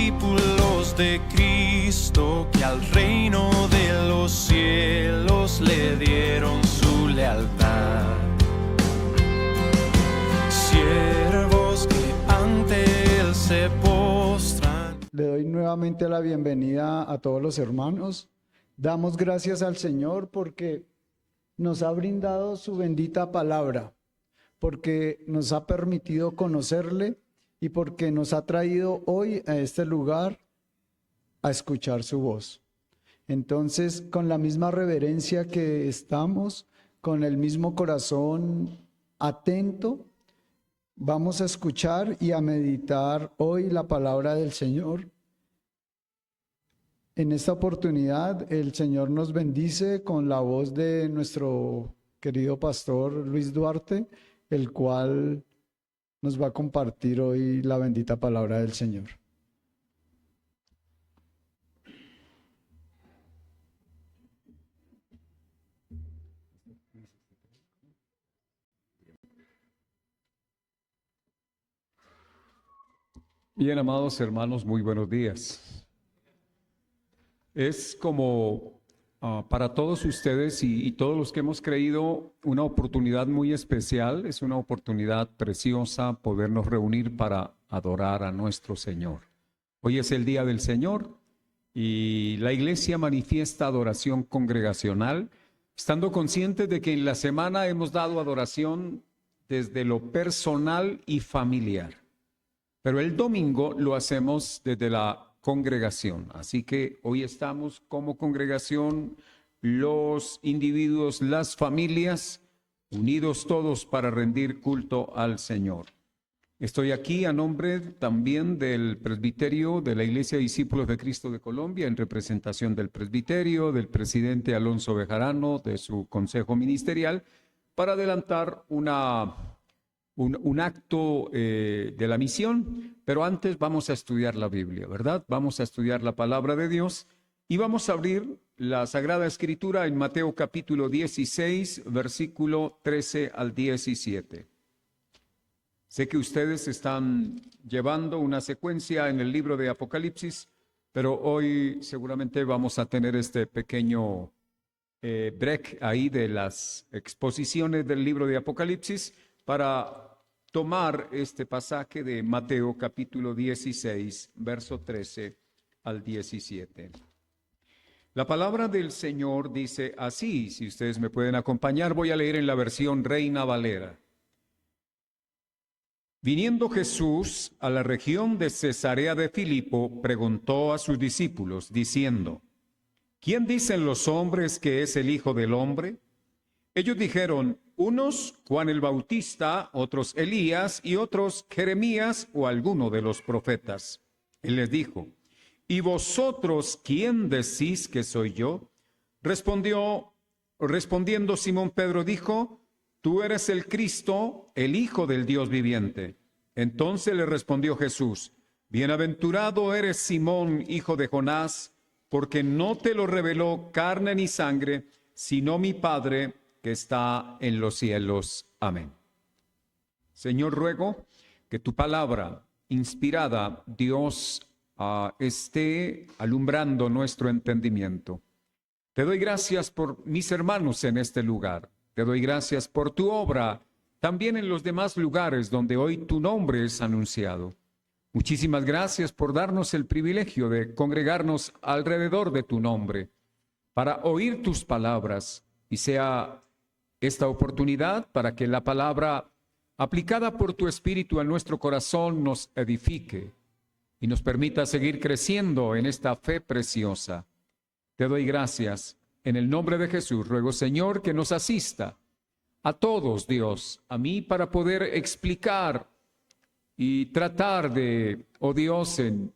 discípulos de Cristo que al reino de los cielos le dieron su lealtad. Siervos que ante él se postran. Le doy nuevamente la bienvenida a todos los hermanos. Damos gracias al Señor porque nos ha brindado su bendita palabra, porque nos ha permitido conocerle y porque nos ha traído hoy a este lugar a escuchar su voz. Entonces, con la misma reverencia que estamos, con el mismo corazón atento, vamos a escuchar y a meditar hoy la palabra del Señor. En esta oportunidad, el Señor nos bendice con la voz de nuestro querido pastor Luis Duarte, el cual nos va a compartir hoy la bendita palabra del Señor. Bien, amados hermanos, muy buenos días. Es como para todos ustedes y todos los que hemos creído una oportunidad muy especial, es una oportunidad preciosa podernos reunir para adorar a nuestro Señor. Hoy es el Día del Señor y la iglesia manifiesta adoración congregacional, estando conscientes de que en la semana hemos dado adoración desde lo personal y familiar. Pero el domingo lo hacemos desde la congregación. Así que hoy estamos como congregación, los individuos, las familias, unidos todos para rendir culto al Señor. Estoy aquí a nombre también del presbiterio de la Iglesia Discípulos de Cristo de Colombia, en representación del presbiterio, del presidente Alonso Bejarano, de su consejo ministerial, para adelantar un acto de la misión, pero antes vamos a estudiar la Biblia, ¿verdad? Vamos a estudiar la palabra de Dios y vamos a abrir la Sagrada Escritura en Mateo capítulo 16, versículo 13 al 17. Sé que ustedes están llevando una secuencia en el libro de Apocalipsis, pero hoy seguramente vamos a tener este pequeño break ahí de las exposiciones del libro de Apocalipsis para tomar este pasaje de Mateo capítulo 16, verso 13 al 17. La palabra del Señor dice así, si ustedes me pueden acompañar, voy a leer en la versión Reina Valera. Viniendo Jesús a la región de Cesarea de Filipo, preguntó a sus discípulos, diciendo, ¿quién dicen los hombres que es el Hijo del Hombre? Ellos dijeron, unos Juan el Bautista, otros Elías y otros Jeremías o alguno de los profetas. Él les dijo, ¿y vosotros quién decís que soy yo? Respondiendo Simón Pedro dijo, tú eres el Cristo, el Hijo del Dios viviente. Entonces le respondió Jesús, bienaventurado eres Simón, hijo de Jonás, porque no te lo reveló carne ni sangre, sino mi Padre que está en los cielos. Amén. Señor, ruego que tu palabra inspirada, Dios, esté alumbrando nuestro entendimiento. Te doy gracias por mis hermanos en este lugar. Te doy gracias por tu obra, también en los demás lugares donde hoy tu nombre es anunciado. Muchísimas gracias por darnos el privilegio de congregarnos alrededor de tu nombre, para oír tus palabras, y sea esta oportunidad para que la palabra aplicada por tu Espíritu a nuestro corazón nos edifique y nos permita seguir creciendo en esta fe preciosa. Te doy gracias. En el nombre de Jesús, ruego, Señor, que nos asista a todos, Dios, a mí para poder explicar y tratar de, oh Dios, en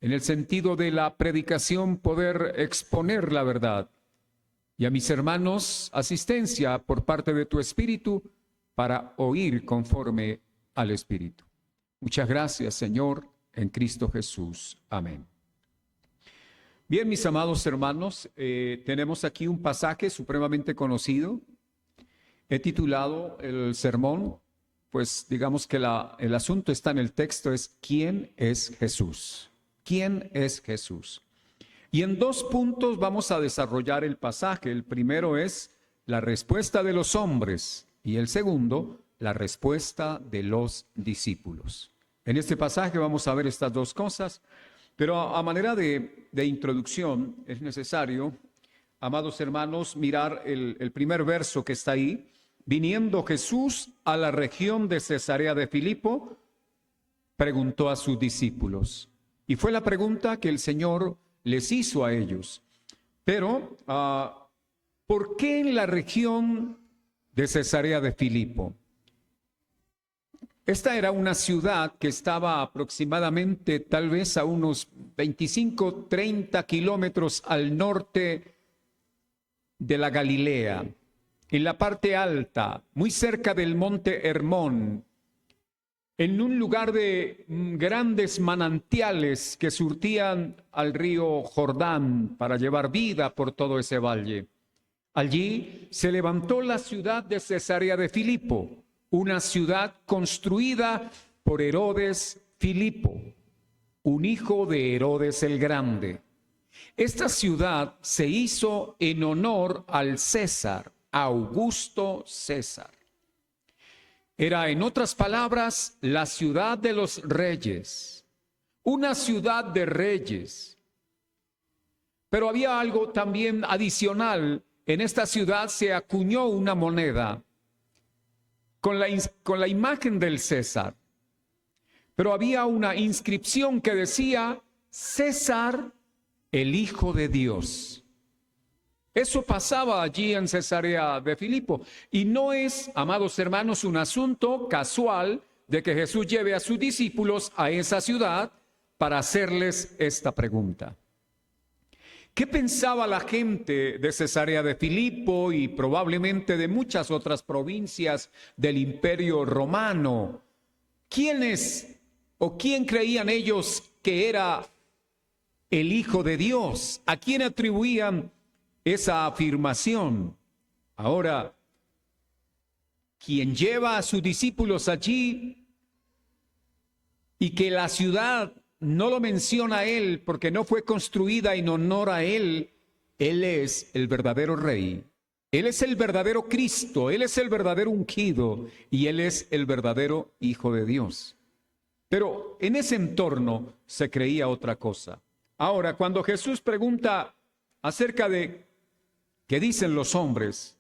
el sentido de la predicación, poder exponer la verdad. Y a mis hermanos, asistencia por parte de tu Espíritu para oír conforme al Espíritu. Muchas gracias, Señor, en Cristo Jesús. Amén. Bien, mis amados hermanos, tenemos aquí un pasaje supremamente conocido. He titulado el sermón, pues digamos que el asunto está en el texto, es ¿quién es Jesús? ¿Quién es Jesús? Y en 2 puntos vamos a desarrollar el pasaje. El primero es la respuesta de los hombres y el segundo, la respuesta de los discípulos. En este pasaje vamos a ver estas 2 cosas, pero a manera de introducción es necesario, amados hermanos, mirar el primer verso que está ahí. Viniendo Jesús a la región de Cesarea de Filipo, preguntó a sus discípulos. Y fue la pregunta que el Señor les hizo a ellos. Pero, ¿por qué en la región de Cesarea de Filipo? Esta era una ciudad que estaba aproximadamente tal vez a unos 25, 30 kilómetros al norte de la Galilea, en la parte alta, muy cerca del monte Hermón, en un lugar de grandes manantiales que surtían al río Jordán para llevar vida por todo ese valle. Allí se levantó la ciudad de Cesarea de Filipo, una ciudad construida por Herodes Filipo, un hijo de Herodes el Grande. Esta ciudad se hizo en honor al César, Augusto César. Era, en otras palabras, la ciudad de los reyes, una ciudad de reyes. Pero había algo también adicional. En esta ciudad se acuñó una moneda con la imagen del César. Pero había una inscripción que decía, César, el Hijo de Dios. Eso pasaba allí en Cesarea de Filipo. Y no es, amados hermanos, un asunto casual de que Jesús lleve a sus discípulos a esa ciudad para hacerles esta pregunta. ¿Qué pensaba la gente de Cesarea de Filipo y probablemente de muchas otras provincias del Imperio Romano? ¿Quiénes o quién creían ellos que era el Hijo de Dios? ¿A quién atribuían esa afirmación? Ahora, quien lleva a sus discípulos allí y que la ciudad no lo menciona a él porque no fue construida en honor a él, él es el verdadero rey. Él es el verdadero Cristo, él es el verdadero ungido y él es el verdadero Hijo de Dios. Pero en ese entorno se creía otra cosa. Ahora, cuando Jesús pregunta acerca de qué dicen los hombres,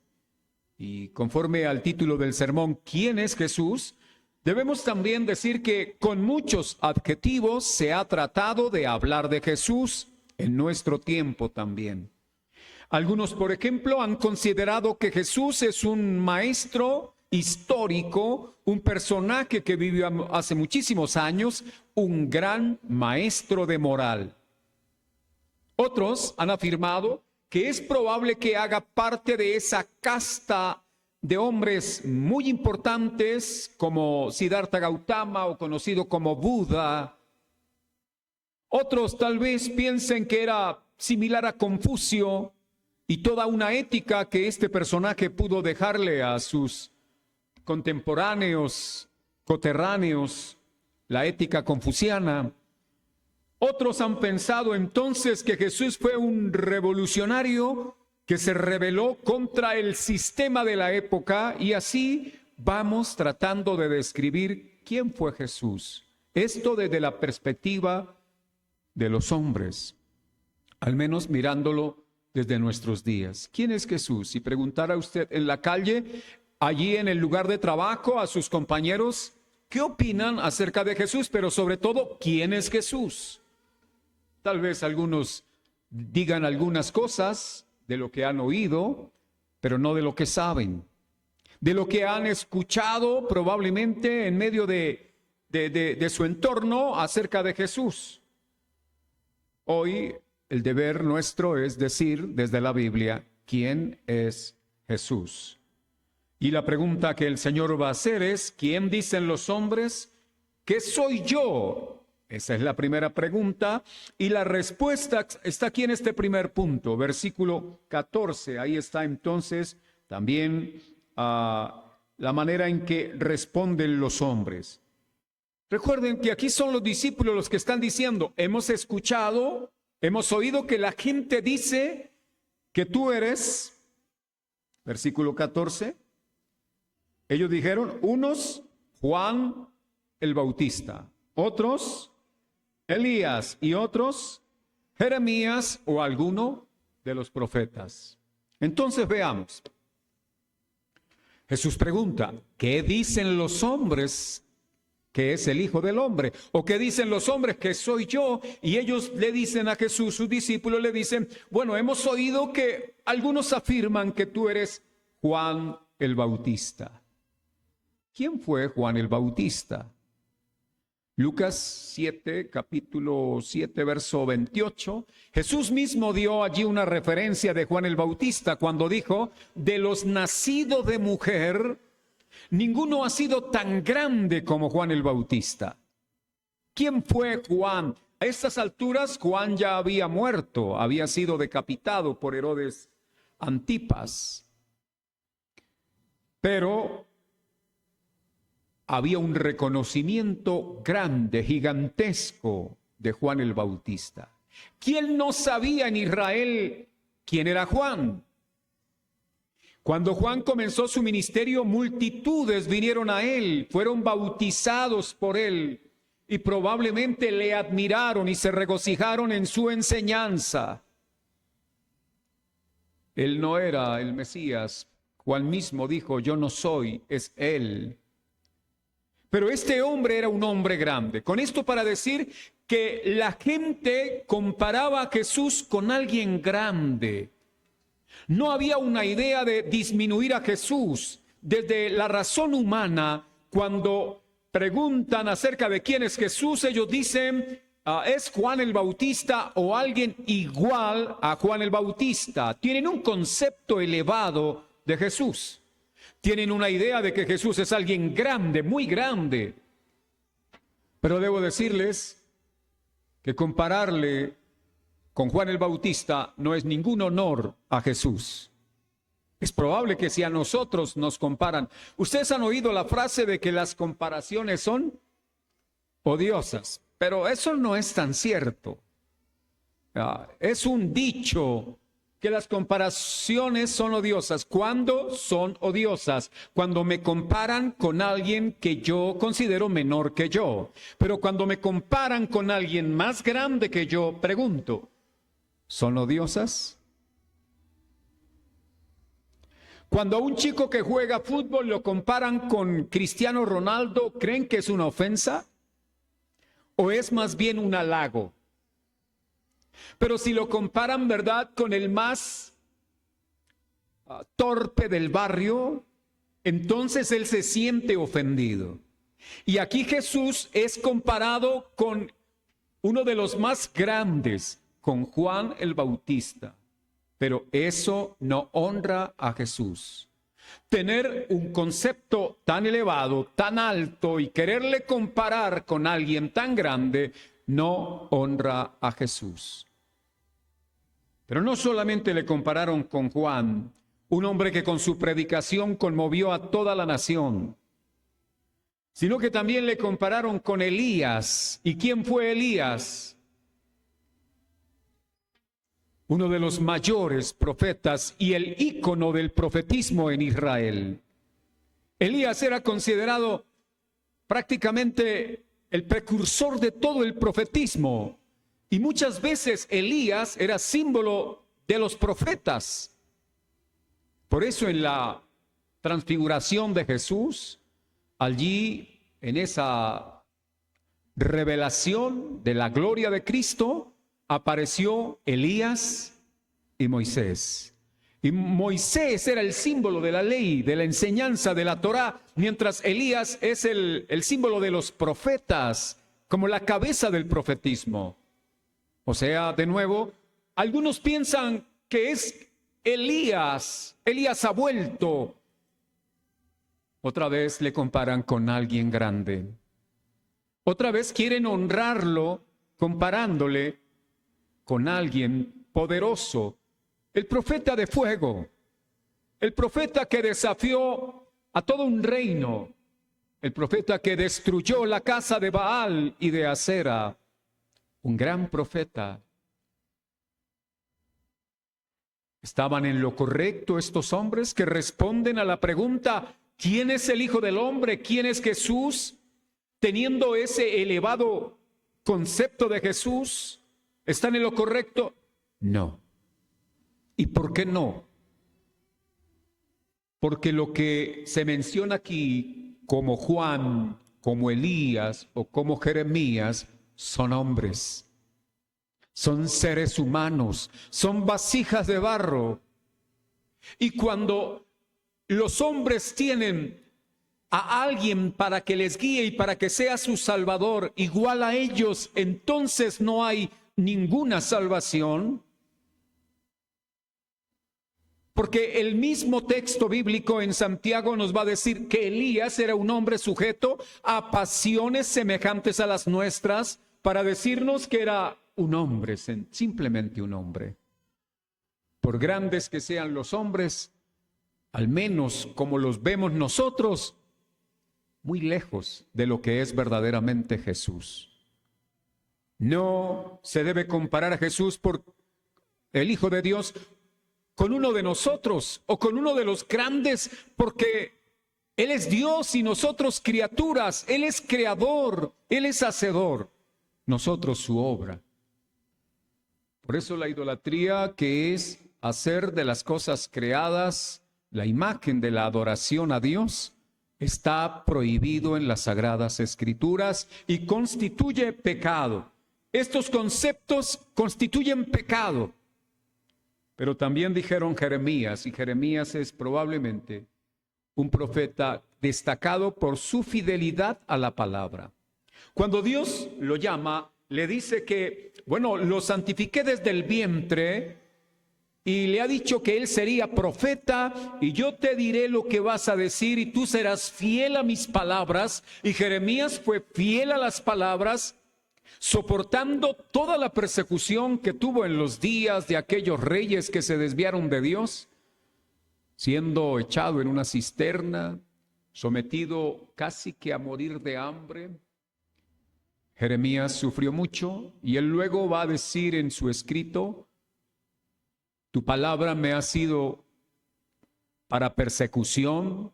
y conforme al título del sermón, ¿quién es Jesús?, debemos también decir que con muchos adjetivos se ha tratado de hablar de Jesús en nuestro tiempo también. Algunos, por ejemplo, han considerado que Jesús es un maestro histórico, un personaje que vivió hace muchísimos años, un gran maestro de moral. Otros han afirmado que es probable que haga parte de esa casta de hombres muy importantes como Siddhartha Gautama o conocido como Buda. Otros tal vez piensen que era similar a Confucio y toda una ética que este personaje pudo dejarle a sus contemporáneos, coterráneos, la ética confuciana. Otros han pensado entonces que Jesús fue un revolucionario que se rebeló contra el sistema de la época, y así vamos tratando de describir quién fue Jesús. Esto desde la perspectiva de los hombres, al menos mirándolo desde nuestros días. ¿Quién es Jesús? Si preguntara usted en la calle, allí en el lugar de trabajo, a sus compañeros, ¿qué opinan acerca de Jesús? Pero sobre todo, ¿quién es Jesús? Tal vez algunos digan algunas cosas de lo que han oído, pero no de lo que saben, de lo que han escuchado probablemente en medio de su entorno acerca de Jesús. Hoy el deber nuestro es decir desde la Biblia, ¿quién es Jesús? Y la pregunta que el Señor va a hacer es, ¿quién dicen los hombres que soy yo? Esa es la primera pregunta, y la respuesta está aquí en este primer punto, versículo 14. Ahí está entonces también la manera en que responden los hombres. Recuerden que aquí son los discípulos los que están diciendo, hemos escuchado, hemos oído que la gente dice que tú eres, versículo 14, ellos dijeron, unos Juan el Bautista, otros Elías y otros Jeremías o alguno de los profetas. Entonces veamos. Jesús pregunta, ¿qué dicen los hombres que es el Hijo del Hombre? ¿O qué dicen los hombres que soy yo? Y ellos le dicen a Jesús, sus discípulos le dicen, bueno, hemos oído que algunos afirman que tú eres Juan el Bautista. ¿Quién fue Juan el Bautista? Lucas 7, capítulo 7, verso 28. Jesús mismo dio allí una referencia de Juan el Bautista cuando dijo, de los nacidos de mujer, ninguno ha sido tan grande como Juan el Bautista. ¿Quién fue Juan? A estas alturas Juan ya había muerto, había sido decapitado por Herodes Antipas. Pero había un reconocimiento grande, gigantesco de Juan el Bautista. ¿Quién no sabía en Israel quién era Juan? Cuando Juan comenzó su ministerio, multitudes vinieron a él, fueron bautizados por él y probablemente le admiraron y se regocijaron en su enseñanza. Él no era el Mesías. Juan mismo dijo, yo no soy, es él. Pero este hombre era un hombre grande. Con esto para decir que la gente comparaba a Jesús con alguien grande. No había una idea de disminuir a Jesús. Desde la razón humana, cuando preguntan acerca de quién es Jesús, ellos dicen, ¿es Juan el Bautista o alguien igual a Juan el Bautista? Tienen un concepto elevado de Jesús. Tienen una idea de que Jesús es alguien grande, muy grande. Pero debo decirles que compararle con Juan el Bautista no es ningún honor a Jesús. Es probable que si a nosotros nos comparan, ustedes han oído la frase de que las comparaciones son odiosas, pero eso no es tan cierto. Es un dicho que las comparaciones son odiosas. ¿Cuándo son odiosas? Cuando me comparan con alguien que yo considero menor que yo. Pero cuando me comparan con alguien más grande que yo, pregunto, ¿son odiosas? Cuando a un chico que juega fútbol lo comparan con Cristiano Ronaldo, ¿creen que es una ofensa? ¿O es más bien un halago? Pero si lo comparan, ¿verdad?, con el más torpe del barrio, entonces él se siente ofendido. Y aquí Jesús es comparado con uno de los más grandes, con Juan el Bautista. Pero eso no honra a Jesús. Tener un concepto tan elevado, tan alto y quererle comparar con alguien tan grande, no honra a Jesús. Pero no solamente le compararon con Juan, un hombre que con su predicación conmovió a toda la nación, sino que también le compararon con Elías. ¿Y quién fue Elías? Uno de los mayores profetas y el ícono del profetismo en Israel. Elías era considerado prácticamente el precursor de todo el profetismo. Y muchas veces Elías era símbolo de los profetas. Por eso en la transfiguración de Jesús, allí en esa revelación de la gloria de Cristo, apareció Elías y Moisés. Y Moisés era el símbolo de la ley, de la enseñanza de la Torá, mientras Elías es el símbolo de los profetas, como la cabeza del profetismo. O sea, de nuevo, algunos piensan que es Elías. Elías ha vuelto. Otra vez le comparan con alguien grande. Otra vez quieren honrarlo comparándole con alguien poderoso. El profeta de fuego. El profeta que desafió a todo un reino. el profeta que destruyó la casa de Baal y de Acera, un gran profeta. ¿Estaban en lo correcto estos hombres que responden a la pregunta, ¿quién es el Hijo del Hombre? ¿Quién es Jesús? Teniendo ese elevado concepto de Jesús, ¿están en lo correcto? No. ¿Y por qué no? Porque lo que se menciona aquí como Juan, como Elías o como Jeremías son hombres. Son seres humanos, son vasijas de barro. Y cuando los hombres tienen a alguien para que les guíe y para que sea su salvador igual a ellos, entonces no hay ninguna salvación. Porque el mismo texto bíblico en Santiago nos va a decir que Elías era un hombre sujeto a pasiones semejantes a las nuestras, para decirnos que era un hombre, simplemente un hombre. Por grandes que sean los hombres, al menos como los vemos nosotros, muy lejos de lo que es verdaderamente Jesús. No se debe comparar a Jesús, por el Hijo de Dios, con uno de nosotros o con uno de los grandes, porque Él es Dios y nosotros criaturas. Él es creador, Él es hacedor, nosotros su obra. Por eso la idolatría, que es hacer de las cosas creadas la imagen de la adoración a Dios, está prohibido en las Sagradas Escrituras y constituye pecado. Estos conceptos constituyen pecado. Pero también dijeron Jeremías, y Jeremías es probablemente un profeta destacado por su fidelidad a la palabra. Cuando Dios lo llama, le dice que, bueno, lo santifiqué desde el vientre y le ha dicho que él sería profeta y yo te diré lo que vas a decir y tú serás fiel a mis palabras. Y Jeremías fue fiel a las palabras, soportando toda la persecución que tuvo en los días de aquellos reyes que se desviaron de Dios, siendo echado en una cisterna, sometido casi que a morir de hambre. Jeremías sufrió mucho y él luego va a decir en su escrito, tu palabra me ha sido para persecución,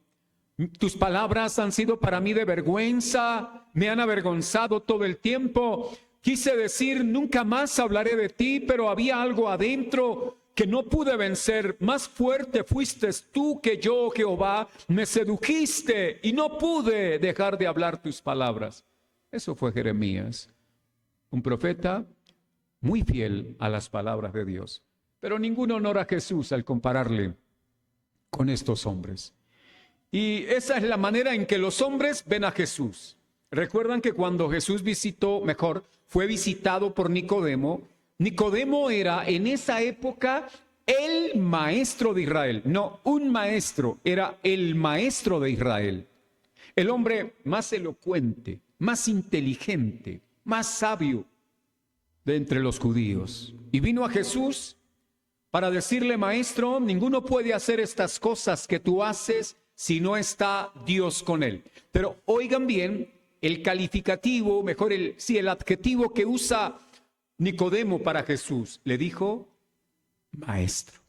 tus palabras han sido para mí de vergüenza, me han avergonzado todo el tiempo. Quise decir, nunca más hablaré de ti, pero había algo adentro que no pude vencer. Más fuerte fuiste tú que yo, Jehová, me sedujiste y no pude dejar de hablar tus palabras. Eso fue Jeremías, un profeta muy fiel a las palabras de Dios. Pero ningún honor a Jesús al compararle con estos hombres. Y esa es la manera en que los hombres ven a Jesús. Recuerdan que cuando Jesús fue visitado por Nicodemo, Nicodemo era en esa época el maestro de Israel. No, un maestro, era el maestro de Israel. El hombre más elocuente, más inteligente, más sabio de entre los judíos. Y vino a Jesús para decirle, maestro, ninguno puede hacer estas cosas que tú haces si no está Dios con él. Pero oigan bien el calificativo, el adjetivo que usa Nicodemo para Jesús. Le dijo, maestro,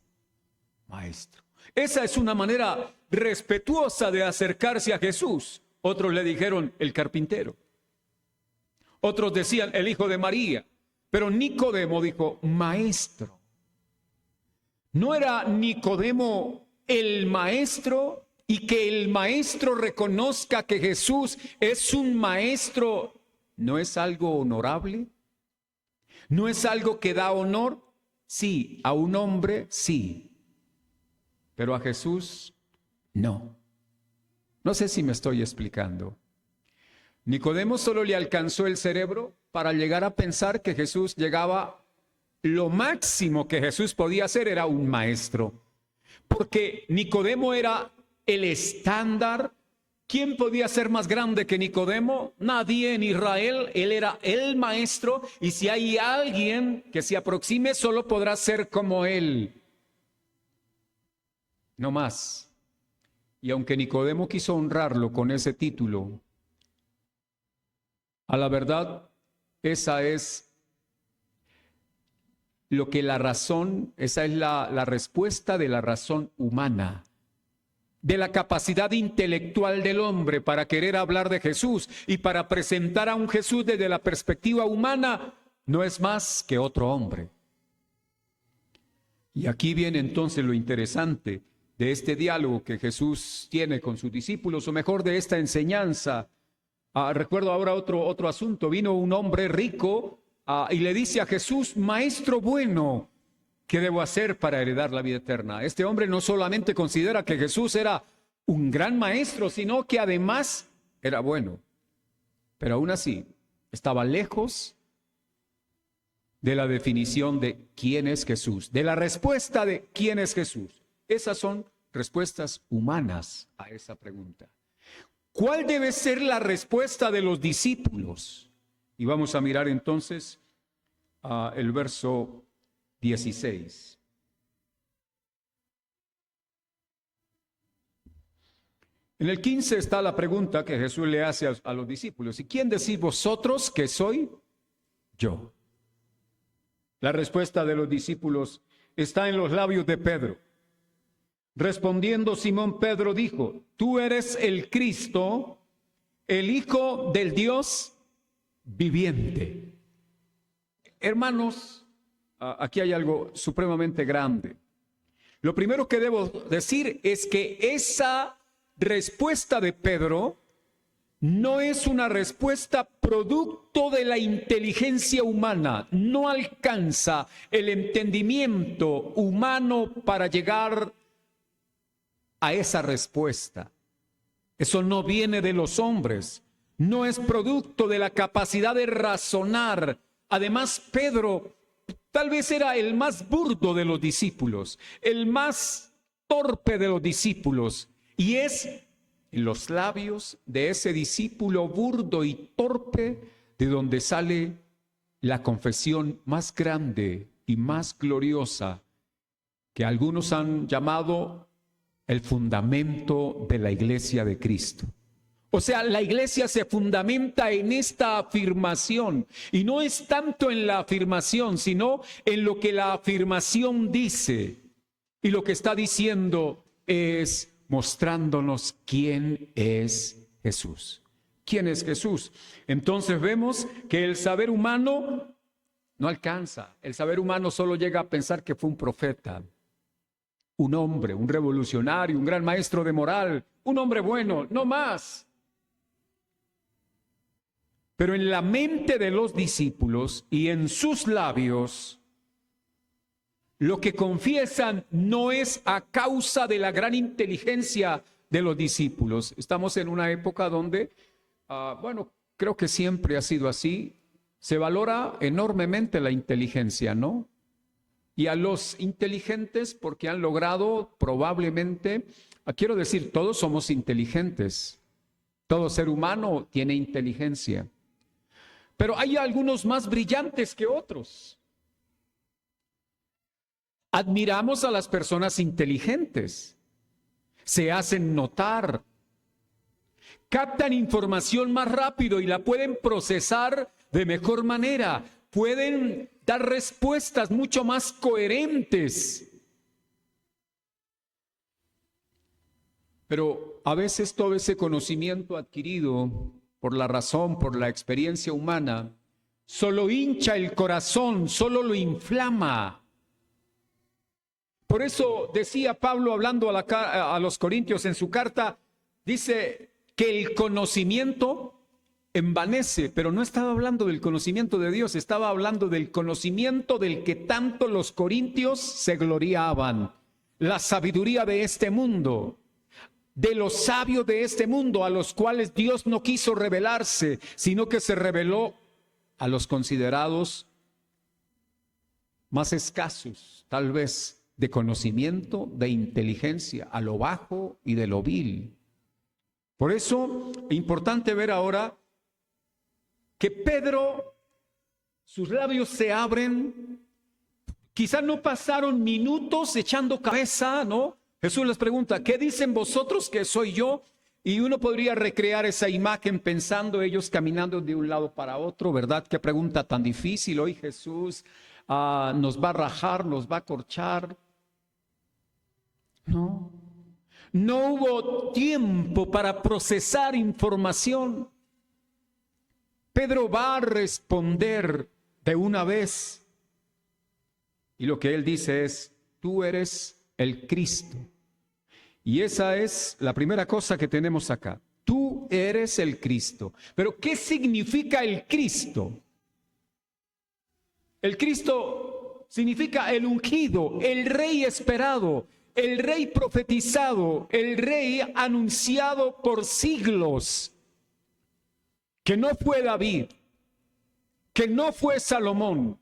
maestro. Esa es una manera respetuosa de acercarse a Jesús. Otros le dijeron, el carpintero. Otros decían, el hijo de María. Pero Nicodemo dijo, maestro. ¿No era Nicodemo el maestro? Y que el maestro reconozca que Jesús es un maestro, ¿no es algo honorable? ¿No es algo que da honor? Sí, a un hombre sí, pero a Jesús no. No sé si me estoy explicando. Nicodemo solo le alcanzó el cerebro para llegar a pensar que Jesús llegaba, lo máximo que Jesús podía hacer era un maestro, porque Nicodemo era el estándar. ¿Quién podía ser más grande que Nicodemo? Nadie en Israel. Él era el maestro y si hay alguien que se aproxime solo podrá ser como él. No más. Y aunque Nicodemo quiso honrarlo con ese título, A la verdad, esa es lo que la razón, esa es la respuesta de la razón humana, de la capacidad intelectual del hombre para querer hablar de Jesús y para presentar a un Jesús desde la perspectiva humana, no es más que otro hombre. Y aquí viene entonces lo interesante de este diálogo que Jesús tiene con sus discípulos, o mejor de esta enseñanza. Recuerdo ahora otro asunto. Vino un hombre rico y le dice a Jesús: Maestro bueno, ¿qué debo hacer para heredar la vida eterna? Este hombre no solamente considera que Jesús era un gran maestro, sino que además era bueno. Pero aún así, estaba lejos de la definición de quién es Jesús, de la respuesta de quién es Jesús. Esas son respuestas humanas a esa pregunta. ¿Cuál debe ser la respuesta de los discípulos? Y vamos a mirar entonces el verso 16. En el 15 está la pregunta que Jesús le hace a los discípulos: ¿y quién decís vosotros que soy yo? La respuesta de los discípulos está en los labios de Pedro. Respondiendo Simón Pedro dijo: Tú eres el Cristo, el Hijo del Dios viviente. Hermanos, aquí hay algo supremamente grande. Lo primero que debo decir es que esa respuesta de Pedro no es una respuesta producto de la inteligencia humana. No alcanza el entendimiento humano para llegar a esa respuesta. Eso no viene de los hombres. No es producto de la capacidad de razonar. Además, Pedro tal vez era el más burdo de los discípulos, el más torpe de los discípulos, y es en los labios de ese discípulo burdo y torpe de donde sale la confesión más grande y más gloriosa que algunos han llamado el fundamento de la iglesia de Cristo. O sea, la iglesia se fundamenta en esta afirmación, y no es tanto en la afirmación, sino en lo que la afirmación dice. Y lo que está diciendo es mostrándonos quién es Jesús. ¿Quién es Jesús? Entonces vemos que el saber humano no alcanza. El saber humano solo llega a pensar que fue un profeta, un hombre, un revolucionario, un gran maestro de moral, un hombre bueno, no más. Pero en la mente de los discípulos y en sus labios, lo que confiesan no es a causa de la gran inteligencia de los discípulos. Estamos en una época donde, creo que siempre ha sido así, se valora enormemente la inteligencia, ¿no? Y a los inteligentes, porque han logrado probablemente, quiero decir, todos somos inteligentes, todo ser humano tiene inteligencia, pero hay algunos más brillantes que otros. Admiramos a las personas inteligentes, se hacen notar, captan información más rápido y la pueden procesar de mejor manera, pueden dar respuestas mucho más coherentes. Pero a veces todo ese conocimiento adquirido por la razón, por la experiencia humana, solo hincha el corazón, solo lo inflama. Por eso decía Pablo, hablando a los Corintios en su carta, dice que el conocimiento envanece, pero no estaba hablando del conocimiento de Dios, estaba hablando del conocimiento del que tanto los corintios se gloriaban, la sabiduría de este mundo, de los sabios de este mundo, a los cuales Dios no quiso revelarse, sino que se reveló a los considerados más escasos, tal vez, de conocimiento, de inteligencia, a lo bajo y de lo vil. Por eso es importante ver ahora que Pedro, sus labios se abren, quizás no pasaron minutos echando cabeza, ¿no? Jesús les pregunta, ¿qué dicen vosotros que soy yo? Y uno podría recrear esa imagen pensando ellos caminando de un lado para otro, ¿verdad? Qué pregunta tan difícil. Hoy Jesús nos va a rajar, nos va a corchar. No, no hubo tiempo para procesar información. Pedro va a responder de una vez. Y lo que él dice es, tú eres el Cristo. Y esa es la primera cosa que tenemos acá. Tú eres el Cristo. Pero ¿qué significa el Cristo? El Cristo significa el ungido, el rey esperado, el rey profetizado, el rey anunciado por siglos. Que no fue David, que no fue Salomón,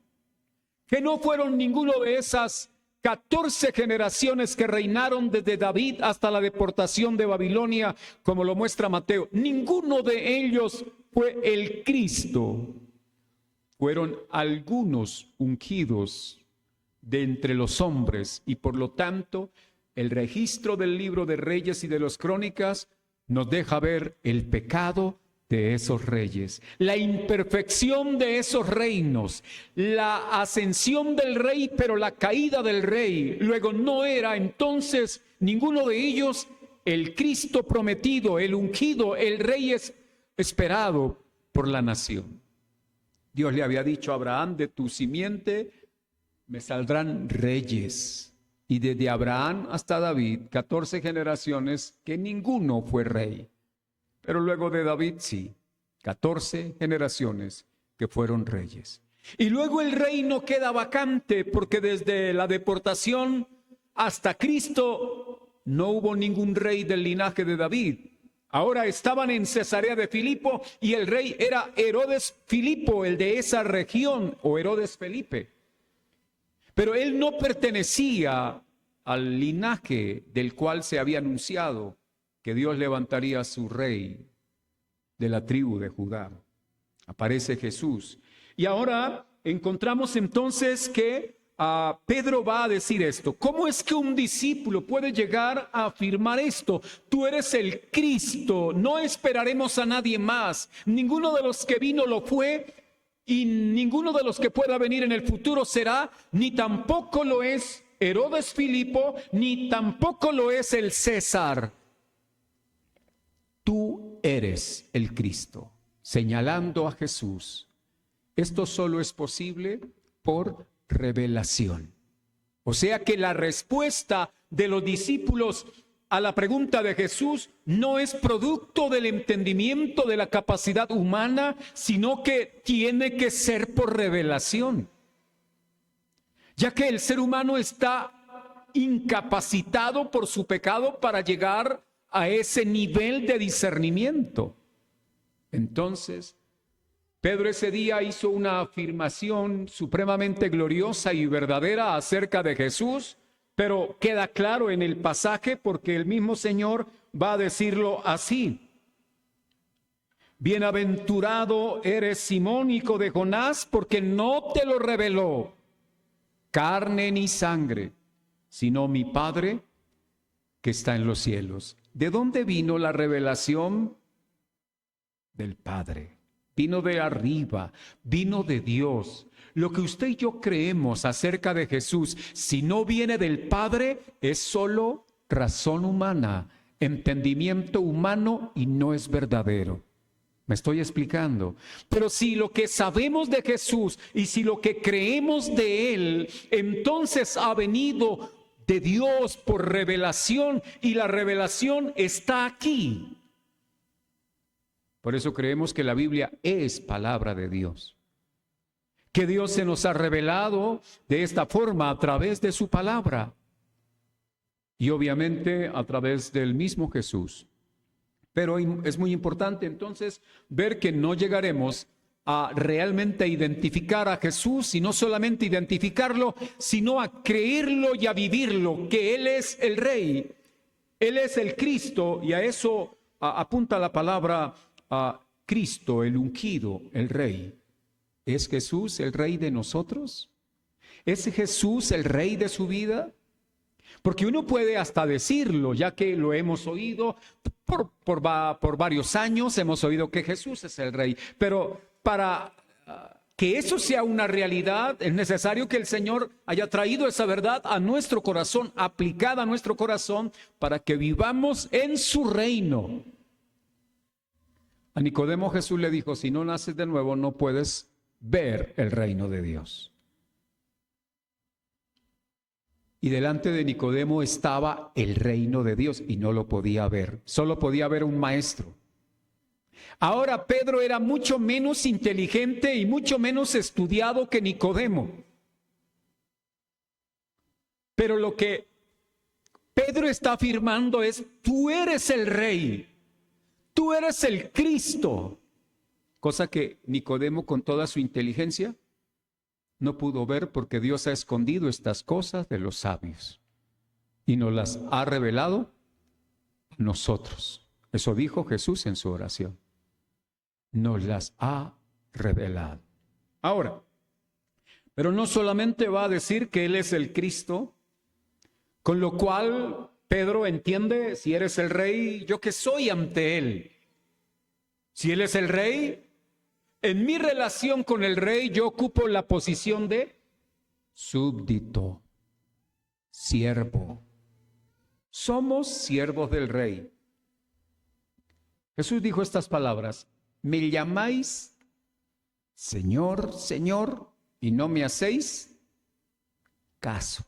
que no fueron ninguno de esas 14 generaciones que reinaron desde David hasta la deportación de Babilonia, como lo muestra Mateo. Ninguno de ellos fue el Cristo. Fueron algunos ungidos de entre los hombres y por lo tanto el registro del libro de Reyes y de las Crónicas nos deja ver el pecado de esos reyes, la imperfección de esos reinos, la ascensión del rey, pero la caída del rey. Luego no era entonces ninguno de ellos el Cristo prometido, el ungido, el rey esperado por la nación. Dios le había dicho a Abraham, de tu simiente me saldrán reyes. Y desde Abraham hasta David, 14 generaciones que ninguno fue rey. Pero luego de David sí, 14 generaciones que fueron reyes. Y luego el reino queda vacante porque desde la deportación hasta Cristo no hubo ningún rey del linaje de David. Ahora estaban en Cesarea de Filipo y el rey era Herodes Filipo, el de esa región, o Herodes Felipe. Pero él no pertenecía al linaje del cual se había anunciado que Dios levantaría a su rey de la tribu de Judá. Aparece Jesús. Y ahora encontramos entonces que Pedro va a decir esto. ¿Cómo es que un discípulo puede llegar a afirmar esto? Tú eres el Cristo, no esperaremos a nadie más. Ninguno de los que vino lo fue y ninguno de los que pueda venir en el futuro será, ni tampoco lo es Herodes Filipo, ni tampoco lo es el César. Tú eres el Cristo, señalando a Jesús. Esto solo es posible por revelación. O sea que la respuesta de los discípulos a la pregunta de Jesús no es producto del entendimiento de la capacidad humana, sino que tiene que ser por revelación. Ya que el ser humano está incapacitado por su pecado para llegar a ese nivel de discernimiento. Entonces, Pedro ese día hizo una afirmación supremamente gloriosa y verdadera acerca de Jesús, pero queda claro en el pasaje porque el mismo Señor va a decirlo así. Bienaventurado eres Simón, hijo de Jonás, porque no te lo reveló carne ni sangre, sino mi Padre que está en los cielos. ¿De dónde vino la revelación? Del Padre. Vino de arriba, vino de Dios. Lo que usted y yo creemos acerca de Jesús, si no viene del Padre, es solo razón humana, entendimiento humano y no es verdadero. ¿Me estoy explicando? Pero si lo que sabemos de Jesús y si lo que creemos de Él, entonces ha venido de Dios por revelación y la revelación está aquí. Por eso creemos que la Biblia es palabra de Dios. Que Dios se nos ha revelado de esta forma a través de su palabra. Y obviamente a través del mismo Jesús. Pero es muy importante entonces ver que no llegaremos a realmente identificar a Jesús y no solamente identificarlo, sino a creerlo y a vivirlo, que Él es el Rey, Él es el Cristo, y a eso apunta la palabra Cristo, el ungido, el Rey. ¿Es Jesús el Rey de nosotros? ¿Es Jesús el Rey de su vida? Porque uno puede hasta decirlo, ya que lo hemos oído por varios años, hemos oído que Jesús es el Rey. Pero para que eso sea una realidad, es necesario que el Señor haya traído esa verdad a nuestro corazón, aplicada a nuestro corazón, para que vivamos en su reino. A Nicodemo Jesús le dijo, si no naces de nuevo, no puedes ver el reino de Dios. Y delante de Nicodemo estaba el reino de Dios y no lo podía ver. Solo podía ver un maestro. Ahora Pedro era mucho menos inteligente y mucho menos estudiado que Nicodemo. Pero lo que Pedro está afirmando es, tú eres el Rey, tú eres el Cristo. Cosa que Nicodemo, con toda su inteligencia, no pudo ver, porque Dios ha escondido estas cosas de los sabios y nos las ha revelado a nosotros. Eso dijo Jesús en su oración. Nos las ha revelado. Ahora, pero no solamente va a decir que Él es el Cristo, con lo cual Pedro entiende, si eres el Rey, ¿yo qué soy ante Él? Si Él es el Rey, en mi relación con el Rey yo ocupo la posición de súbdito, siervo. Somos siervos del Rey. Jesús dijo estas palabras, me llamáis Señor, Señor, y no me hacéis caso.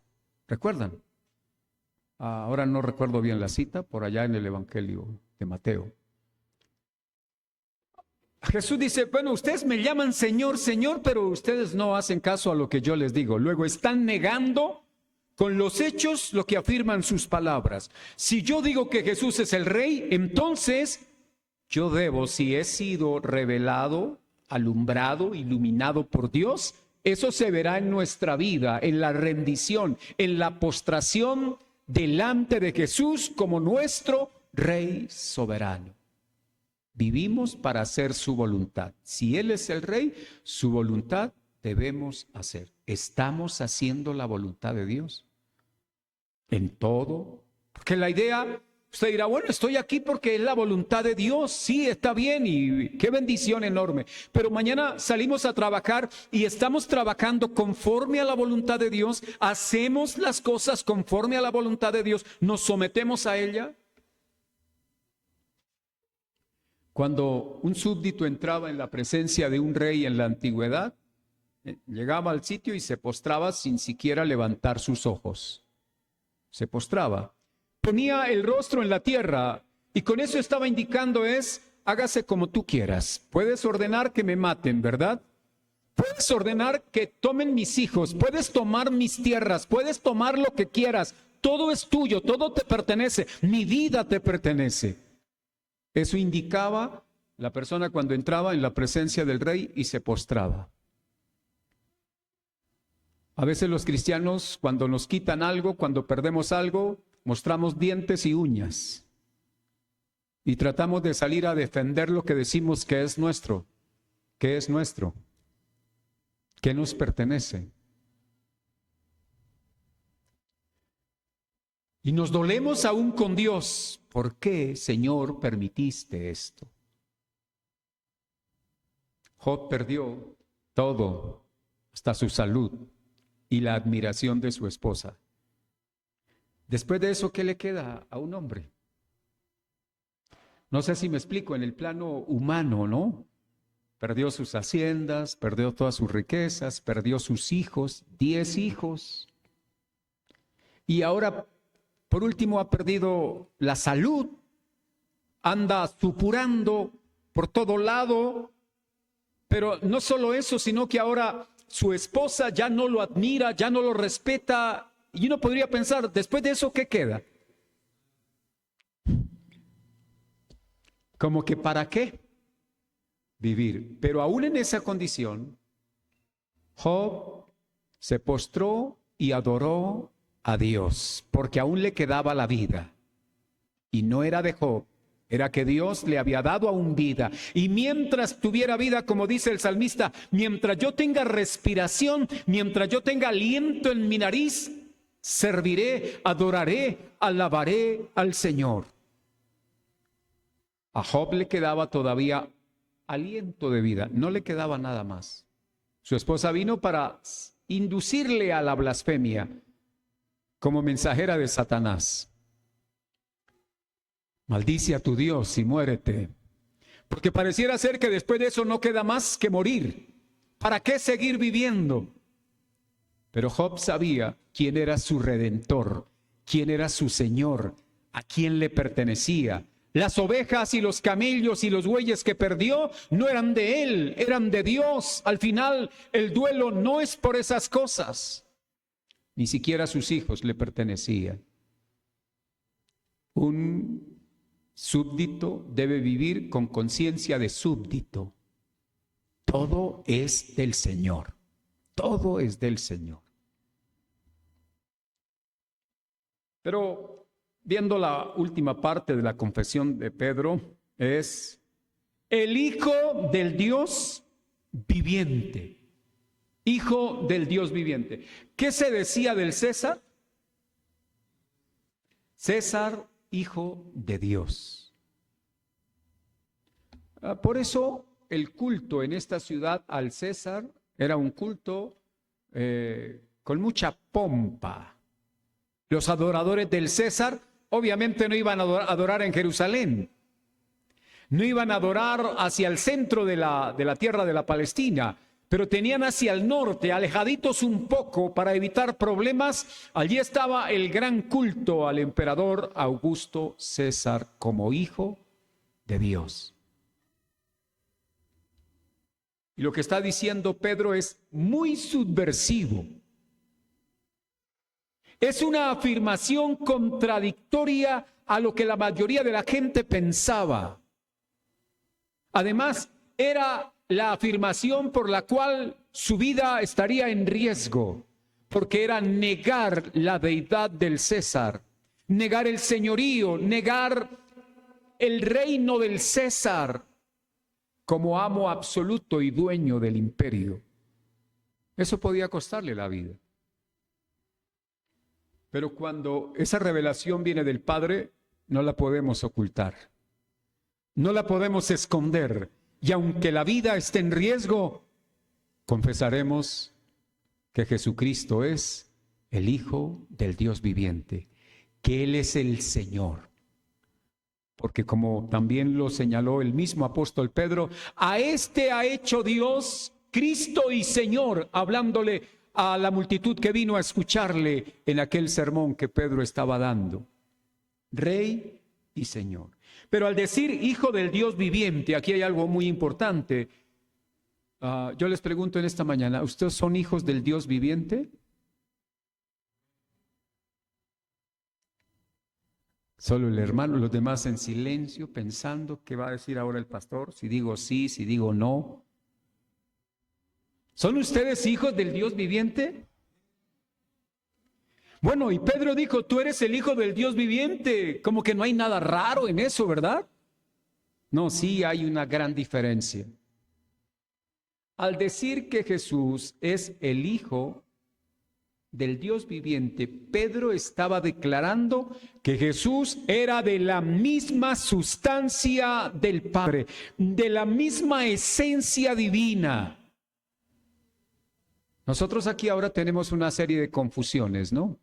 ¿Recuerdan? Ahora no recuerdo bien la cita, por allá en el Evangelio de Mateo. Jesús dice, bueno, ustedes me llaman Señor, Señor, pero ustedes no hacen caso a lo que yo les digo. Luego están negando con los hechos lo que afirman sus palabras. Si yo digo que Jesús es el Rey, entonces yo debo, si he sido revelado, alumbrado, iluminado por Dios, eso se verá en nuestra vida, en la rendición, en la postración delante de Jesús como nuestro Rey soberano. Vivimos para hacer su voluntad. Si Él es el Rey, su voluntad debemos hacer. ¿Estamos haciendo la voluntad de Dios? En todo. Porque la idea, usted dirá, bueno, estoy aquí porque es la voluntad de Dios. Sí, está bien y qué bendición enorme. Pero mañana salimos a trabajar y estamos trabajando conforme a la voluntad de Dios. Hacemos las cosas conforme a la voluntad de Dios. Nos sometemos a ella. Cuando un súbdito entraba en la presencia de un rey en la antigüedad, llegaba al sitio y se postraba sin siquiera levantar sus ojos. Se postraba. Ponía el rostro en la tierra y con eso estaba indicando hágase como tú quieras. Puedes ordenar que me maten, ¿verdad? Puedes ordenar que tomen mis hijos, puedes tomar mis tierras, puedes tomar lo que quieras. Todo es tuyo, todo te pertenece, mi vida te pertenece. Eso indicaba la persona cuando entraba en la presencia del Rey y se postraba. A veces los cristianos, cuando nos quitan algo, cuando perdemos algo, mostramos dientes y uñas. Y tratamos de salir a defender lo que decimos que es nuestro. ¿Qué es nuestro? ¿Qué nos pertenece? Y nos dolemos aún con Dios. ¿Por qué, Señor, permitiste esto? Job perdió todo, hasta su salud y la admiración de su esposa. Después de eso, ¿qué le queda a un hombre? No sé si me explico, en el plano humano, ¿no? Perdió sus haciendas, perdió todas sus riquezas, perdió sus hijos, 10 hijos. Y ahora, por último, ha perdido la salud, anda supurando por todo lado, pero no solo eso, sino que ahora su esposa ya no lo admira, ya no lo respeta, y uno podría pensar, después de eso, ¿qué queda? Como que ¿para qué vivir? Pero aún en esa condición, Job se postró y adoró a Dios, porque aún le quedaba la vida. Y no era de Job, era que Dios le había dado aún vida. Y mientras tuviera vida, como dice el salmista, mientras yo tenga respiración, mientras yo tenga aliento en mi nariz, serviré, adoraré, alabaré al Señor. A Job le quedaba todavía aliento de vida, no le quedaba nada más. Su esposa vino para inducirle a la blasfemia como mensajera de Satanás. Maldice a tu Dios y muérete, porque pareciera ser que después de eso no queda más que morir. ¿Para qué seguir viviendo? Pero Job sabía quién era su redentor, quién era su Señor, a quién le pertenecía. Las ovejas y los camellos y los bueyes que perdió no eran de él, eran de Dios. Al final, el duelo no es por esas cosas. Ni siquiera a sus hijos le pertenecían. Un súbdito debe vivir con conciencia de súbdito. Todo es del Señor. Todo es del Señor. Pero viendo la última parte de la confesión de Pedro, es el Hijo del Dios viviente. Hijo del Dios viviente. ¿Qué se decía del César? César, hijo de Dios. Por eso el culto en esta ciudad al César era un culto con mucha pompa. Los adoradores del César obviamente no iban a adorar en Jerusalén, no iban a adorar hacia el centro de la tierra de la Palestina, pero tenían hacia el norte, alejaditos un poco para evitar problemas. Allí estaba el gran culto al emperador Augusto César como hijo de Dios. Y lo que está diciendo Pedro es muy subversivo. Es una afirmación contradictoria a lo que la mayoría de la gente pensaba. Además, era la afirmación por la cual su vida estaría en riesgo, porque era negar la deidad del César, negar el señorío, negar el reino del César como amo absoluto y dueño del imperio. Eso podía costarle la vida. Pero cuando esa revelación viene del Padre, no la podemos ocultar, no la podemos esconder. Y aunque la vida esté en riesgo, confesaremos que Jesucristo es el Hijo del Dios viviente, que Él es el Señor. Porque como también lo señaló el mismo apóstol Pedro, a este ha hecho Dios Cristo y Señor, hablándole a la multitud que vino a escucharle en aquel sermón que Pedro estaba dando. Rey y Señor. Pero al decir Hijo del Dios viviente, aquí hay algo muy importante. Yo les pregunto en esta mañana, ¿ustedes son hijos del Dios viviente? Solo el hermano, los demás en silencio, pensando qué va a decir ahora el pastor, si digo sí, si digo no. ¿Son ustedes hijos del Dios viviente? Bueno, y Pedro dijo, tú eres el Hijo del Dios viviente. Como que no hay nada raro en eso, ¿verdad? No, sí hay una gran diferencia. Al decir que Jesús es el Hijo del Dios viviente, Pedro estaba declarando que Jesús era de la misma sustancia del Padre, de la misma esencia divina. Nosotros aquí ahora tenemos una serie de confusiones, ¿no?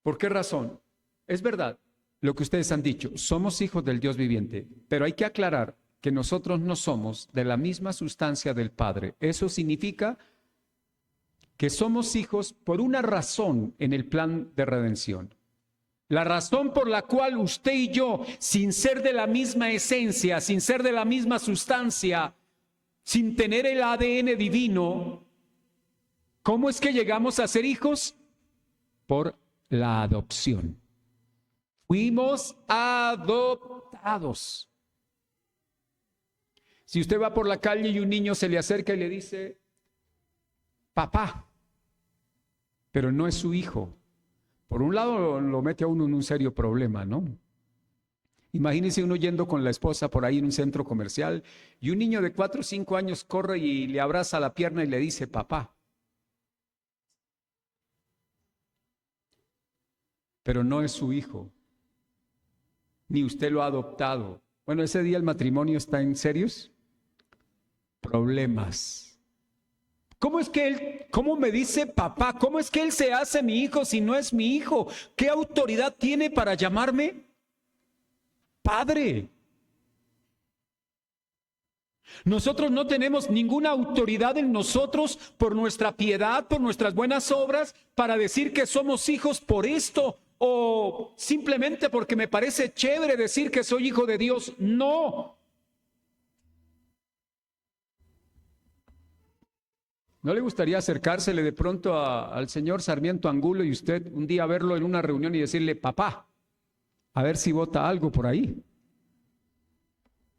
¿Por qué razón? Es verdad lo que ustedes han dicho, somos hijos del Dios viviente, pero hay que aclarar que nosotros no somos de la misma sustancia del Padre. Eso significa que somos hijos por una razón en el plan de redención. La razón por la cual usted y yo, sin ser de la misma esencia, sin ser de la misma sustancia, sin tener el ADN divino, ¿cómo es que llegamos a ser hijos? Por la adopción. Fuimos adoptados. Si usted va por la calle y un niño se le acerca y le dice, papá, pero no es su hijo, por un lado lo mete a uno en un serio problema, ¿no? Imagínese uno yendo con la esposa por ahí en un centro comercial y un niño de 4 o 5 años corre y le abraza la pierna y le dice, papá. pero no es su hijo, ni usted lo ha adoptado. Bueno, ese día el matrimonio está en serios problemas. ¿Cómo me dice papá? ¿Cómo es que él se hace mi hijo si no es mi hijo? ¿Qué autoridad tiene para llamarme padre? Nosotros no tenemos ninguna autoridad en nosotros por nuestra piedad, por nuestras buenas obras, para decir que somos hijos por esto o simplemente porque me parece chévere decir que soy hijo de Dios. No. ¿No le gustaría acercársele de pronto al señor Sarmiento Angulo y usted un día verlo en una reunión y decirle, papá, a ver si vota algo por ahí?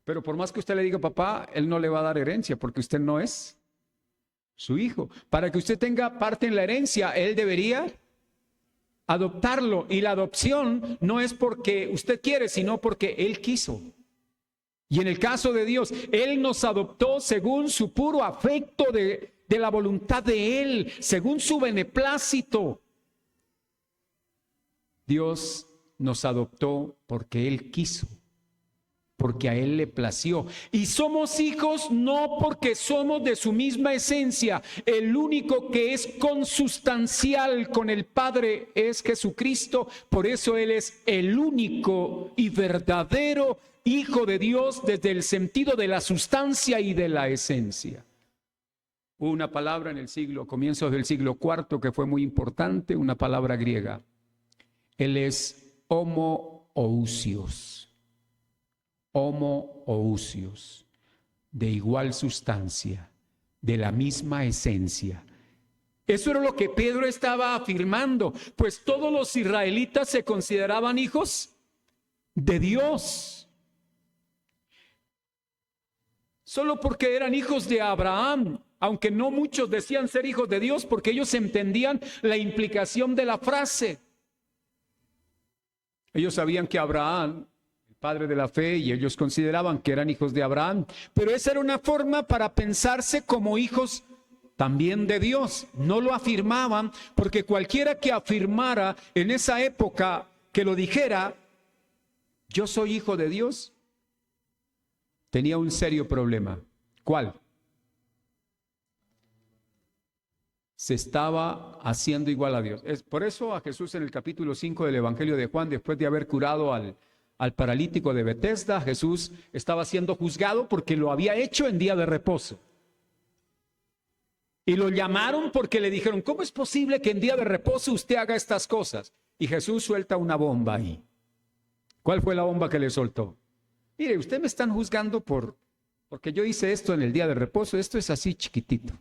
Pero por más que usted le diga papá, él no le va a dar herencia porque usted no es su hijo. Para que usted tenga parte en la herencia, él debería adoptarlo. Y la adopción no es porque usted quiere, sino porque él quiso. Y en el caso de Dios, él nos adoptó según su puro afecto de la voluntad de él, según su beneplácito. Dios nos adoptó porque él quiso, porque a él le plació. Y somos hijos no porque somos de su misma esencia. El único que es consustancial con el Padre es Jesucristo. Por eso él es el único y verdadero Hijo de Dios desde el sentido de la sustancia y de la esencia. Hubo una palabra en el comienzos del siglo IV que fue muy importante, una palabra griega. Él es homoousios. Homoousios, de igual sustancia, de la misma esencia. Eso era lo que Pedro estaba afirmando, pues todos los israelitas se consideraban hijos de Dios. Solo porque eran hijos de Abraham, aunque no muchos decían ser hijos de Dios, porque ellos entendían la implicación de la frase. Ellos sabían que Abraham, padre de la fe, y ellos consideraban que eran hijos de Abraham, pero esa era una forma para pensarse como hijos también de Dios. No lo afirmaban, porque cualquiera que afirmara en esa época, que lo dijera, yo soy hijo de Dios, tenía un serio problema. ¿Cuál? Se estaba haciendo igual a Dios. Es por eso a Jesús en el capítulo 5 del Evangelio de Juan, después de haber curado al paralítico de Betesda, Jesús estaba siendo juzgado porque lo había hecho en día de reposo. Y lo llamaron porque le dijeron, ¿cómo es posible que en día de reposo usted haga estas cosas? Y Jesús suelta una bomba ahí. ¿Cuál fue la bomba que le soltó? Mire, usted me están juzgando porque yo hice esto en el día de reposo. Esto es así chiquitito.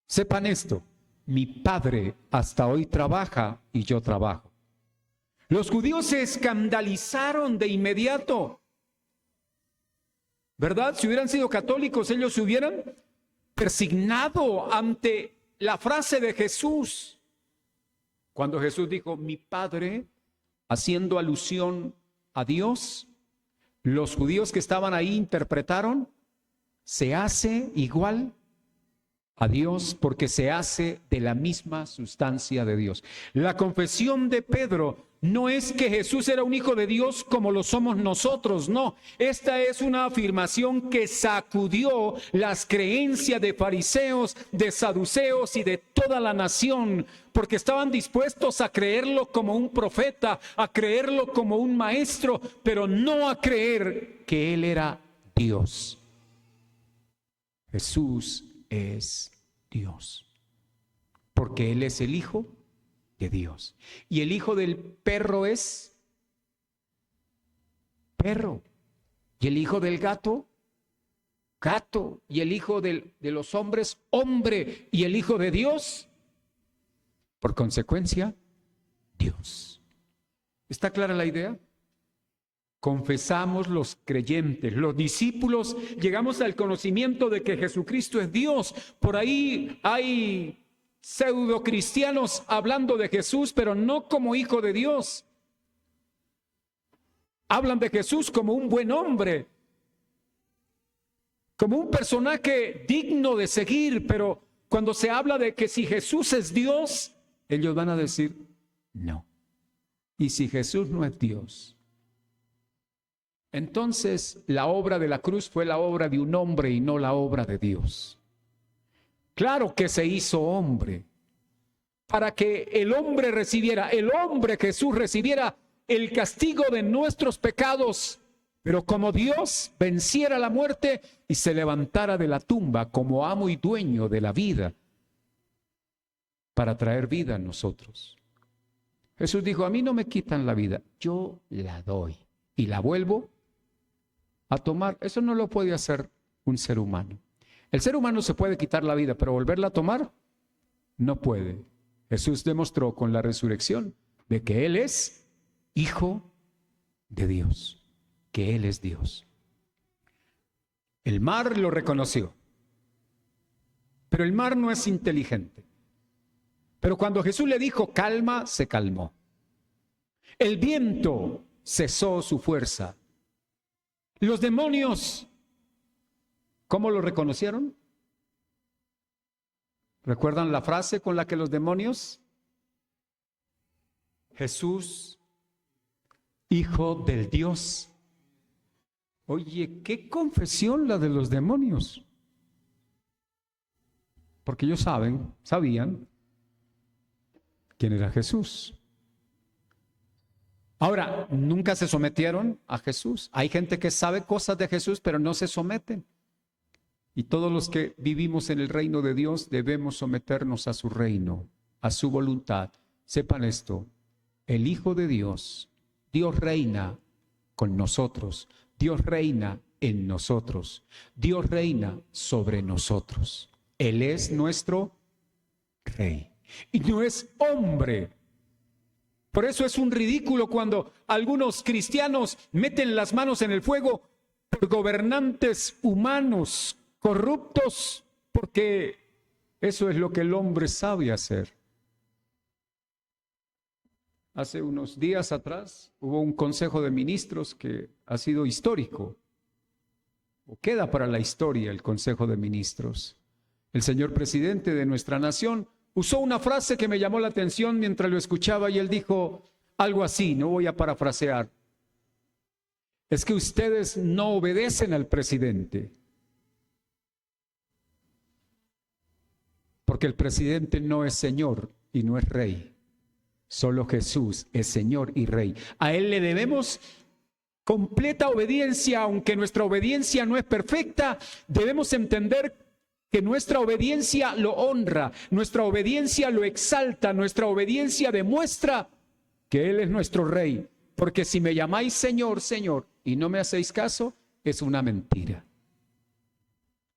Sepan esto, mi Padre hasta hoy trabaja y yo trabajo. Los judíos se escandalizaron de inmediato, ¿verdad? Si hubieran sido católicos, ellos se hubieran persignado ante la frase de Jesús. Cuando Jesús dijo, mi Padre, haciendo alusión a Dios, los judíos que estaban ahí interpretaron, se hace igual a Dios porque se hace de la misma sustancia de Dios. La confesión de Pedro no es que Jesús era un hijo de Dios como lo somos nosotros, no. Esta es una afirmación que sacudió las creencias de fariseos, de saduceos y de toda la nación, porque estaban dispuestos a creerlo como un profeta, a creerlo como un maestro, pero no a creer que él era Dios. Jesús es Dios, porque él es el Hijo de Dios. Y el hijo del perro es perro, y el hijo del gato, gato, y el hijo de los hombres, hombre, y el hijo de Dios, por consecuencia, Dios. ¿Está clara la idea? Confesamos los creyentes, los discípulos, llegamos al conocimiento de que Jesucristo es Dios. Por ahí hay pseudo cristianos hablando de Jesús, pero no como hijo de Dios. Hablan de Jesús como un buen hombre, como un personaje digno de seguir, pero cuando se habla de que si Jesús es Dios, ellos van a decir no. Y si Jesús no es Dios, entonces la obra de la cruz fue la obra de un hombre y no la obra de Dios. Claro que se hizo hombre para que el hombre Jesús recibiera el castigo de nuestros pecados, pero como Dios venciera la muerte y se levantara de la tumba como amo y dueño de la vida para traer vida a nosotros. Jesús dijo, a mí no me quitan la vida, yo la doy y la vuelvo a tomar. Eso no lo puede hacer un ser humano. El ser humano se puede quitar la vida, pero volverla a tomar no puede. Jesús demostró con la resurrección de que Él es Hijo de Dios, que Él es Dios. El mar lo reconoció, pero el mar no es inteligente. Pero cuando Jesús le dijo calma, se calmó. El viento cesó su fuerza. Los demonios, ¿cómo lo reconocieron? ¿Recuerdan la frase con la que los demonios? Jesús, Hijo del Dios. Oye, qué confesión la de los demonios. Porque ellos sabían quién era Jesús. Ahora, nunca se sometieron a Jesús. Hay gente que sabe cosas de Jesús, pero no se someten. Y todos los que vivimos en el reino de Dios debemos someternos a su reino, a su voluntad. Sepan esto, el Hijo de Dios, Dios reina con nosotros, Dios reina en nosotros, Dios reina sobre nosotros. Él es nuestro Rey y no es hombre. Por eso es un ridículo cuando algunos cristianos meten las manos en el fuego por gobernantes humanos corruptos, porque eso es lo que el hombre sabe hacer. Hace unos días atrás hubo un consejo de ministros que ha sido histórico, o queda para la historia el consejo de ministros. El señor presidente de nuestra nación usó una frase que me llamó la atención mientras lo escuchaba y él dijo algo así, no voy a parafrasear. Es que ustedes no obedecen al presidente, porque el presidente no es señor y no es rey. Solo Jesús es Señor y Rey. A Él le debemos completa obediencia, aunque nuestra obediencia no es perfecta. Debemos entender que nuestra obediencia lo honra, nuestra obediencia lo exalta, nuestra obediencia demuestra que Él es nuestro Rey. Porque si me llamáis Señor, Señor, y no me hacéis caso, es una mentira.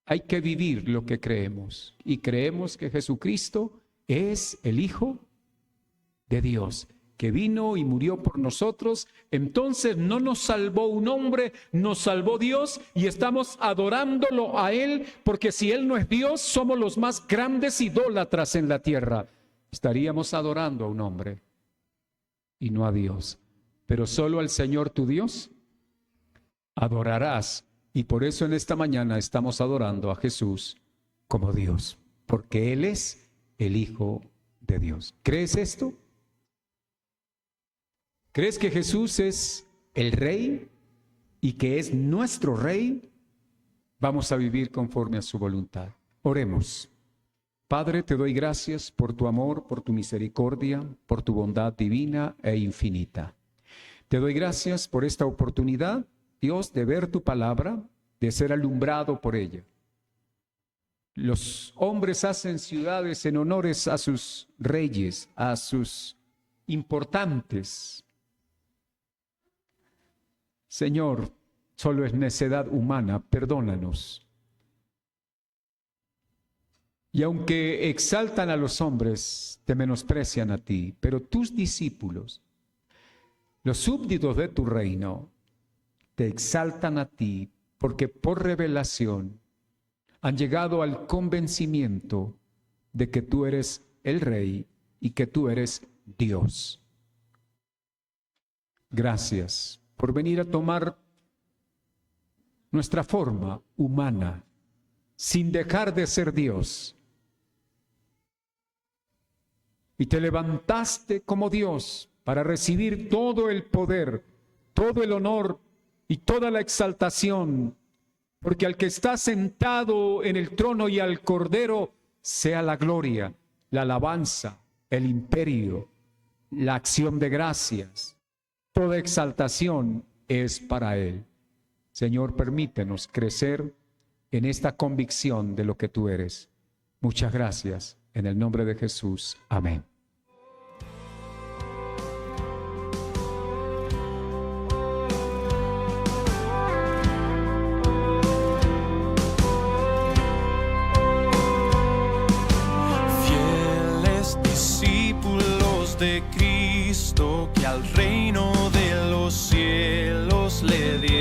Hay que vivir lo que creemos. Y creemos que Jesucristo es el Hijo de Dios, que vino y murió por nosotros. Entonces no nos salvó un hombre, nos salvó Dios y estamos adorándolo a Él, porque si Él no es Dios, somos los más grandes idólatras en la tierra. Estaríamos adorando a un hombre y no a Dios. Pero solo al Señor tu Dios adorarás. Y por eso en esta mañana estamos adorando a Jesús como Dios, porque Él es el Hijo de Dios. ¿Crees esto? ¿Crees que Jesús es el Rey y que es nuestro Rey? Vamos a vivir conforme a su voluntad. Oremos. Padre, te doy gracias por tu amor, por tu misericordia, por tu bondad divina e infinita. Te doy gracias por esta oportunidad, Dios, de ver tu palabra, de ser alumbrado por ella. Los hombres hacen ciudades en honores a sus reyes, a sus importantes. Señor, solo es necedad humana, perdónanos. Y aunque exaltan a los hombres, te menosprecian a ti, pero tus discípulos, los súbditos de tu reino, te exaltan a ti, porque por revelación han llegado al convencimiento de que tú eres el Rey y que tú eres Dios. Gracias por venir a tomar nuestra forma humana, sin dejar de ser Dios. Y te levantaste como Dios para recibir todo el poder, todo el honor y toda la exaltación, porque al que está sentado en el trono y al Cordero sea la gloria, la alabanza, el imperio, la acción de gracias. Toda exaltación es para Él. Señor, permítenos crecer en esta convicción de lo que tú eres. Muchas gracias. En el nombre de Jesús. Amén. Fieles discípulos de Cristo que al reino de los cielos le dieron